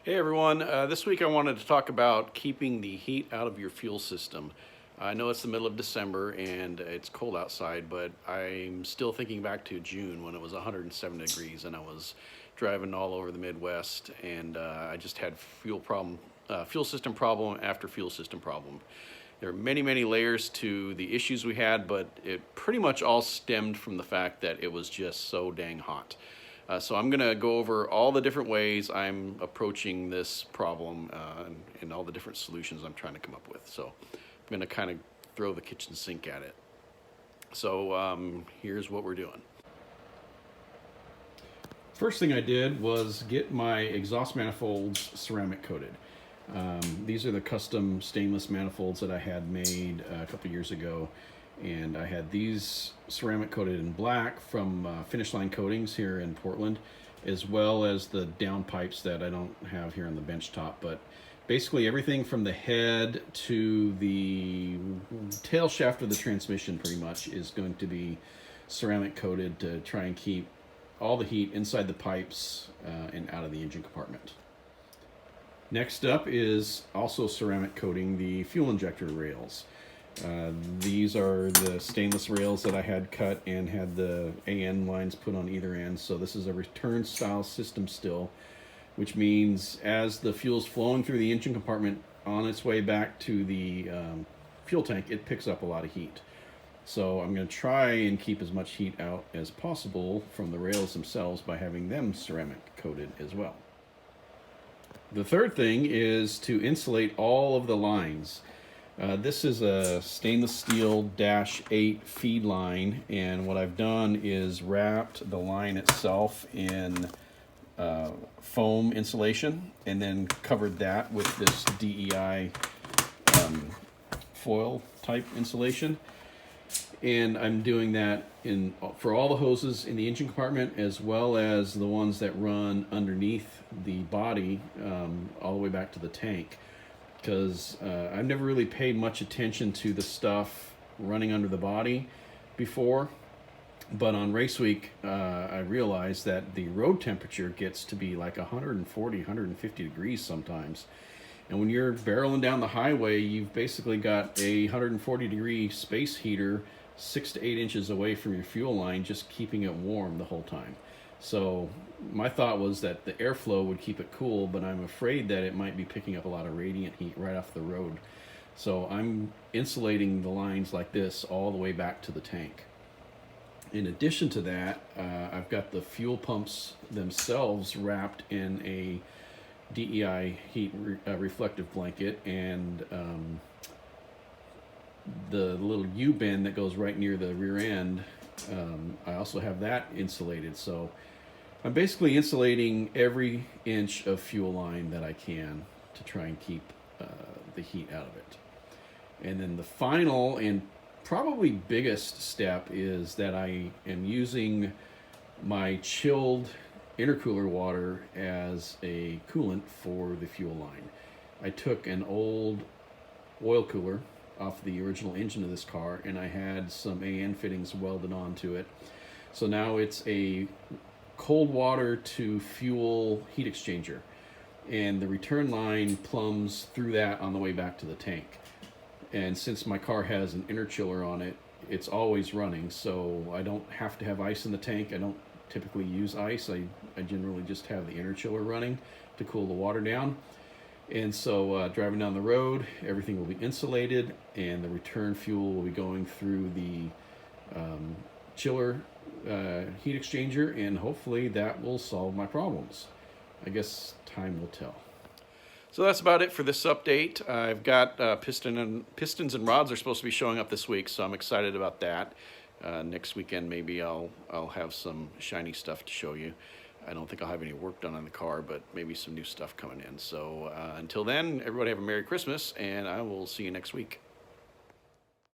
Hey everyone, this week I wanted to talk about keeping the heat out of your fuel system. I know it's the middle of December and it's cold outside, but I'm still thinking back to June when it was 107 degrees and I was driving all over the Midwest, and I just had fuel system problem after fuel system problem. There are many layers to the issues we had, but it pretty much all stemmed from the fact that it was just so dang hot. So I'm going to go over all the different ways I'm approaching this problem and all the different solutions I'm trying to come up with. So I'm going to kind of throw the kitchen sink at it. So here's what we're doing. First thing I did was get my exhaust manifolds ceramic coated. These are the custom stainless manifolds that I had made a couple years ago, and I had these ceramic coated in black from Finish Line Coatings here in Portland, as well as the downpipes that I don't have here on the bench top. But basically everything from the head to the tail shaft of the transmission pretty much is going to be ceramic coated to try and keep all the heat inside the pipes and out of the engine compartment. Next up is also ceramic coating the fuel injector rails. These are the stainless rails that I had cut and had the AN lines put on either end. So this is a return style system still, which means as the fuel's flowing through the engine compartment on its way back to the fuel tank, it picks up a lot of heat. So I'm going to try and keep as much heat out as possible from the rails themselves by having them ceramic coated as well. The third thing is to insulate all of the lines. This is a stainless steel -8 feed line, and what I've done is wrapped the line itself in foam insulation and then covered that with this DEI foil type insulation. And I'm doing that for all the hoses in the engine compartment, as well as the ones that run underneath the body all the way back to the tank. Because I've never really paid much attention to the stuff running under the body before, but on race week I realized that the road temperature gets to be like 140, 150 degrees sometimes, and when you're barreling down the highway, you've basically got a 140 degree space heater 6 to 8 inches away from your fuel line, just keeping it warm the whole time. So my thought was that the airflow would keep it cool, but I'm afraid that it might be picking up a lot of radiant heat right off the road. So I'm insulating the lines like this all the way back to the tank. In addition to that, I've got the fuel pumps themselves wrapped in a DEI heat reflective blanket, and the little U-bend that goes right near the rear end, I also have that insulated. So I'm basically insulating every inch of fuel line that I can to try and keep the heat out of it. And then the final and probably biggest step is that I am using my chilled intercooler water as a coolant for the fuel line. I took an old oil cooler off the original engine of this car, and I had some AN fittings welded onto it. So now it's a cold water to fuel heat exchanger, and the return line plumbs through that on the way back to the tank. And since my car has an inner chiller on it, it's always running, so I don't have to have ice in the tank. I don't typically use ice. I generally just have the inner chiller running to cool the water down. And so driving down the road, everything will be insulated, and the return fuel will be going through the chiller heat exchanger, and hopefully that will solve my problems. I guess time will tell. So that's about it for this update. I've got pistons and rods are supposed to be showing up this week, so I'm excited about that. Next weekend maybe I'll have some shiny stuff to show you. I don't think I'll have any work done on the car, but maybe some new stuff coming in. So until then, everybody have a Merry Christmas, and I will see you next week.